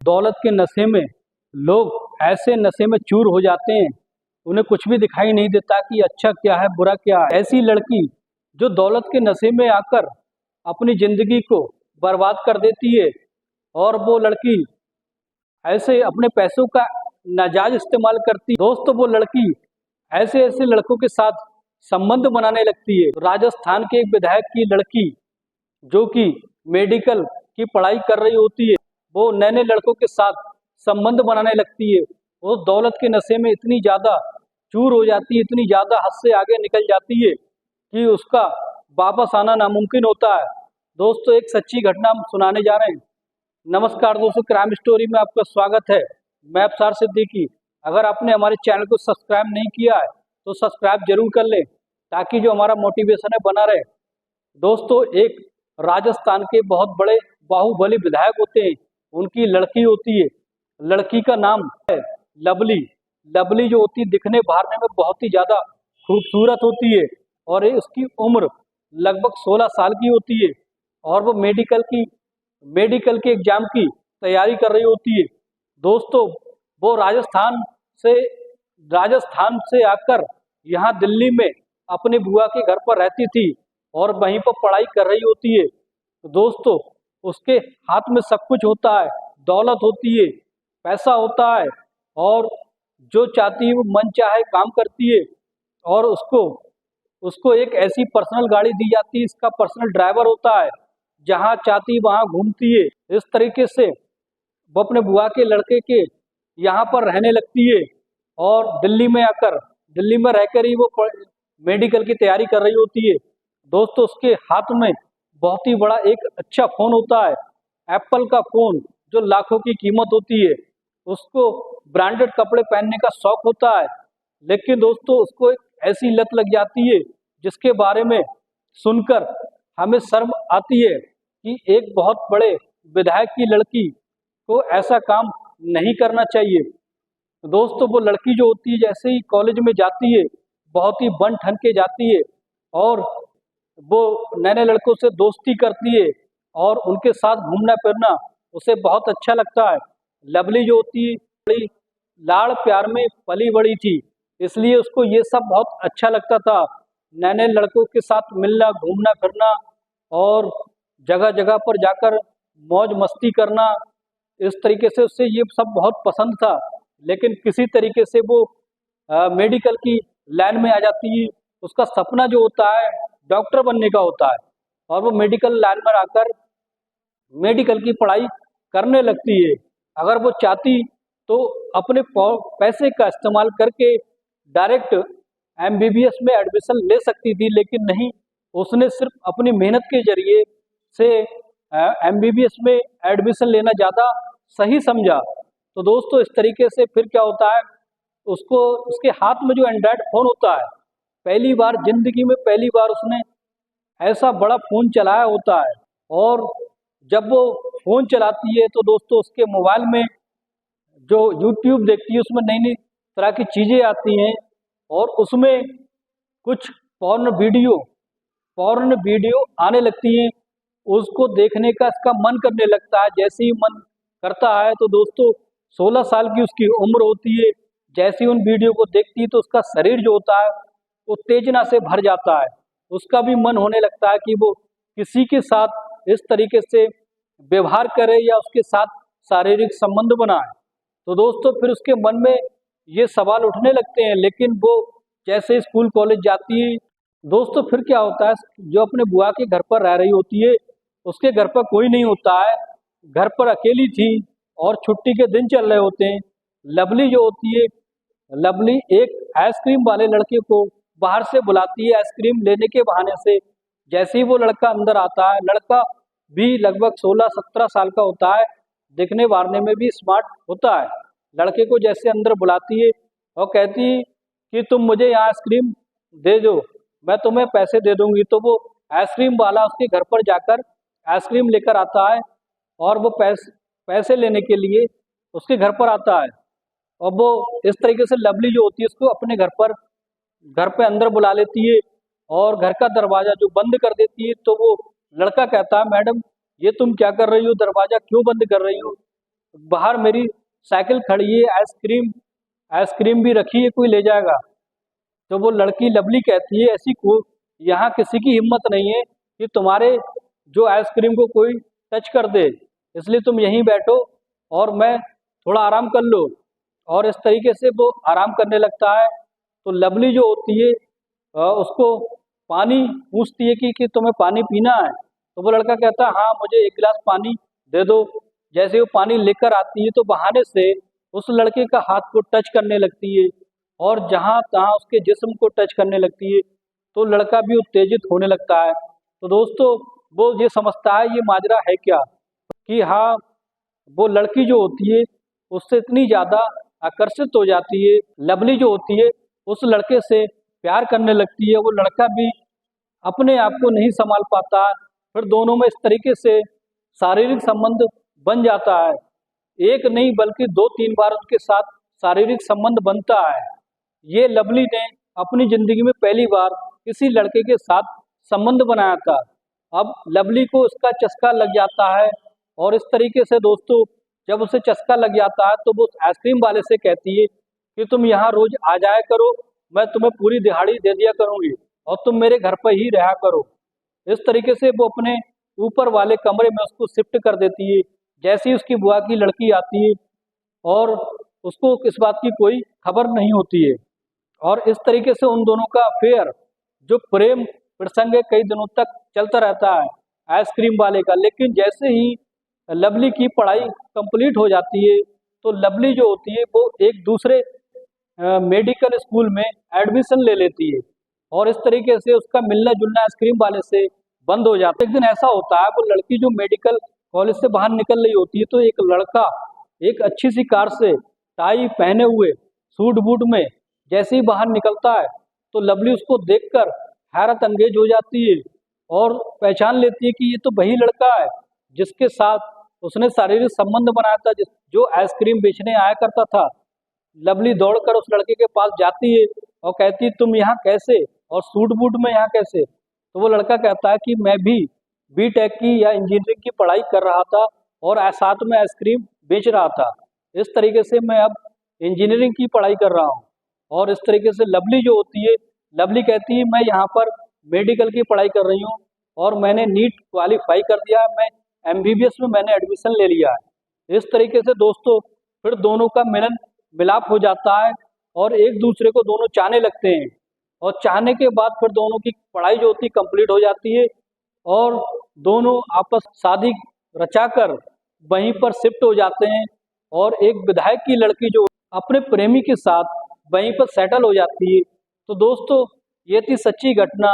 दौलत के नशे में लोग ऐसे नशे में चूर हो जाते हैं, उन्हें कुछ भी दिखाई नहीं देता कि अच्छा क्या है बुरा क्या है। ऐसी लड़की जो दौलत के नशे में आकर अपनी जिंदगी को बर्बाद कर देती है और वो लड़की ऐसे अपने पैसों का नाजायज इस्तेमाल करती। दोस्तों वो लड़की ऐसे ऐसे लड़कों के साथ संबंध बनाने लगती है। राजस्थान के एक विधायक की लड़की जो कि मेडिकल की पढ़ाई कर रही होती है, वो नए नए लड़कों के साथ संबंध बनाने लगती है। वो दौलत के नशे में इतनी ज़्यादा चूर हो जाती है, इतनी ज़्यादा हद से आगे निकल जाती है कि उसका वापस आना नामुमकिन होता है। दोस्तों एक सच्ची घटना हम सुनाने जा रहे हैं। नमस्कार दोस्तों, क्राइम स्टोरी में आपका स्वागत है। मैं अब्सार सिद्दीकी। अगर आपने हमारे चैनल को सब्सक्राइब नहीं किया है तो सब्सक्राइब जरूर कर लें ताकि जो हमारा मोटिवेशन है बना रहे। दोस्तों एक राजस्थान के बहुत बड़े बाहुबली विधायक होते हैं, उनकी लड़की होती है। लड़की का नाम है लवली। लवली जो होती है दिखने भारने में बहुत ही ज़्यादा खूबसूरत होती है और उसकी उम्र लगभग 16 साल की होती है और वो मेडिकल के एग्जाम की तैयारी कर रही होती है। दोस्तों वो राजस्थान से आकर यहाँ दिल्ली में अपनी बुआ के घर पर रहती थी और वहीं पर पढ़ाई कर रही होती है। तो दोस्तों उसके हाथ में सब कुछ होता है, दौलत होती है, पैसा होता है और जो चाहती है वो मन चाहे काम करती है और उसको एक ऐसी पर्सनल गाड़ी दी जाती है, इसका पर्सनल ड्राइवर होता है, जहाँ चाहती वहाँ घूमती है। इस तरीके से वो अपने बुआ के लड़के के यहाँ पर रहने लगती है और दिल्ली में रहकर ही वो मेडिकल की तैयारी कर रही होती है। दोस्तों उसके हाथ में बहुत ही बड़ा एक अच्छा फ़ोन होता है, एप्पल का फ़ोन जो लाखों की कीमत होती है। उसको ब्रांडेड कपड़े पहनने का शौक होता है, लेकिन दोस्तों उसको एक ऐसी लत लग जाती है जिसके बारे में सुनकर हमें शर्म आती है कि एक बहुत बड़े विधायक की लड़की को ऐसा काम नहीं करना चाहिए। दोस्तों वो लड़की जो होती है जैसे ही कॉलेज में जाती है बहुत ही बन ठन के जाती है और वो नए नए लड़कों से दोस्ती करती है और उनके साथ घूमना फिरना उसे बहुत अच्छा लगता है। लवली जो होती है बड़ी लाड़ प्यार में पली बड़ी थी, इसलिए उसको ये सब बहुत अच्छा लगता था, नए नए लड़कों के साथ मिलना घूमना फिरना और जगह जगह पर जाकर मौज मस्ती करना। इस तरीके से उससे ये सब बहुत पसंद था, लेकिन किसी तरीके से वो मेडिकल की लाइन में आ जाती है। उसका सपना जो होता है डॉक्टर बनने का होता है और वो मेडिकल लाइन में आकर मेडिकल की पढ़ाई करने लगती है। अगर वो चाहती तो अपने पैसे का इस्तेमाल करके डायरेक्ट एमबीबीएस में एडमिशन ले सकती थी, लेकिन नहीं, उसने सिर्फ अपनी मेहनत के जरिए से एमबीबीएस में एडमिशन लेना ज़्यादा सही समझा। तो दोस्तों इस तरीके से फिर क्या होता है, उसके हाथ में जो एंड्रॉयड फ़ोन होता है, जिंदगी में पहली बार उसने ऐसा बड़ा फ़ोन चलाया होता है और जब वो फ़ोन चलाती है तो दोस्तों उसके मोबाइल में जो यूट्यूब देखती है उसमें नई नई तरह की चीज़ें आती हैं और उसमें कुछ पॉर्न वीडियो आने लगती हैं। उसको देखने का इसका मन करने लगता है। जैसे ही मन करता है तो दोस्तों 16 साल की उसकी उम्र होती है। जैसे ही उन वीडियो को देखती है तो उसका शरीर जो होता है उत्तेजना से भर जाता है। उसका भी मन होने लगता है कि वो किसी के साथ इस तरीके से व्यवहार करे या उसके साथ शारीरिक संबंध बनाए। तो दोस्तों फिर उसके मन में ये सवाल उठने लगते हैं, लेकिन वो जैसे स्कूल कॉलेज जाती है दोस्तों फिर क्या होता है, जो अपने बुआ के घर पर रह रही होती है उसके घर पर कोई नहीं होता है, घर पर अकेली थी और छुट्टी के दिन चल रहे होते हैं। लवली जो होती है, लवली एक आइसक्रीम वाले लड़के को बाहर से बुलाती है आइसक्रीम लेने के बहाने से। जैसे ही वो लड़का अंदर आता है, लड़का भी लगभग 16-17 साल का होता है, दिखने वारने में भी स्मार्ट होता है। लड़के को जैसे अंदर बुलाती है और कहती है कि तुम मुझे यहाँ आइसक्रीम दे दो, मैं तुम्हें पैसे दे दूंगी। तो वो आइसक्रीम वाला उसके घर पर जाकर आइसक्रीम लेकर आता है और वो पैसे लेने के लिए उसके घर पर आता है और वो इस तरीके से लवली जो होती है उसको अपने घर पे अंदर बुला लेती है और घर का दरवाज़ा जो बंद कर देती है। तो वो लड़का कहता है, मैडम ये तुम क्या कर रही हो, दरवाज़ा क्यों बंद कर रही हो? बाहर मेरी साइकिल खड़ी है, आइसक्रीम भी रखी है, कोई ले जाएगा। तो वो लड़की लवली कहती है ऐसी को यहाँ किसी की हिम्मत नहीं है कि तुम्हारे जो आइसक्रीम को कोई टच कर दे, इसलिए तुम यहीं बैठो और मैं थोड़ा आराम कर लो। और इस तरीके से वो आराम करने लगता है। तो लवली जो होती है उसको पानी पूछती है कि तुम्हें पानी पीना है। तो वो लड़का कहता है हाँ मुझे एक गिलास पानी दे दो। जैसे वो पानी लेकर आती है तो बहाने से उस लड़के का हाथ को टच करने लगती है और जहाँ तहाँ उसके जिस्म को टच करने लगती है। तो लड़का भी उत्तेजित होने लगता है। तो दोस्तों वो ये समझता है ये माजरा है क्या, कि हाँ वो लड़की जो होती है उससे इतनी ज़्यादा आकर्षित हो जाती है, लवली जो होती है उस लड़के से प्यार करने लगती है। वो लड़का भी अपने आप को नहीं संभाल पाता है, फिर दोनों में इस तरीके से शारीरिक संबंध बन जाता है। एक नहीं बल्कि 2-3 बार उनके साथ शारीरिक संबंध बनता है। ये लवली ने अपनी जिंदगी में पहली बार किसी लड़के के साथ संबंध बनाया था। अब लवली को इसका चस्का लग जाता है और इस तरीके से दोस्तों जब उसे चस्का लग जाता है तो वो आइसक्रीम वाले से कहती है कि तुम यहाँ रोज आ जाया करो, मैं तुम्हें पूरी दिहाड़ी दे दिया करूँगी और तुम मेरे घर पर ही रहा करो। इस तरीके से वो अपने ऊपर वाले कमरे में उसको शिफ्ट कर देती है। जैसे ही उसकी बुआ की लड़की आती है और उसको इस बात की कोई खबर नहीं होती है और इस तरीके से उन दोनों का अफेयर जो प्रेम प्रसंग है कई दिनों तक चलता रहता है आइसक्रीम वाले का। लेकिन जैसे ही लवली की पढ़ाई कंप्लीट हो जाती है तो लवली जो होती है वो एक दूसरे मेडिकल स्कूल में एडमिशन ले लेती है और इस तरीके से उसका मिलना जुलना आइसक्रीम वाले से बंद हो जाता है। एक दिन ऐसा होता है वो लड़की जो मेडिकल कॉलेज से बाहर निकल रही होती है तो एक लड़का एक अच्छी सी कार से टाई पहने हुए सूट बूट में जैसे ही बाहर निकलता है तो लवली उसको देखकर हैरत अंगेज हो जाती है और पहचान लेती है कि ये तो वही लड़का है जिसके साथ उसने शारीरिक संबंध बनाया था, जो आइसक्रीम बेचने आया करता था। लवली दौड़कर उस लड़के के पास जाती है और कहती है तुम यहाँ कैसे और सूट बूट में यहाँ कैसे। तो वो लड़का कहता है कि मैं भी बीटेक की या इंजीनियरिंग की पढ़ाई कर रहा था और साथ में आइसक्रीम बेच रहा था। इस तरीके से मैं अब इंजीनियरिंग की पढ़ाई कर रहा हूँ। और इस तरीके से लवली जो होती है, लवली कहती है मैं यहाँ पर मेडिकल की पढ़ाई कर रही हूँ और मैंने नीट क्वालिफाई कर दिया, मैं एमबीबीएस में मैंने एडमिशन ले लिया है। इस तरीके से दोस्तों फिर दोनों का मिलन मिलाप हो जाता है और एक दूसरे को दोनों चाहने लगते हैं और चाहने के बाद फिर दोनों की पढ़ाई जो होती है कंप्लीट हो जाती है और दोनों आपस शादी रचाकर वहीं पर शिफ्ट हो जाते हैं और एक विधायक की लड़की जो अपने प्रेमी के साथ वहीं पर सेटल हो जाती है। तो दोस्तों ये थी सच्ची घटना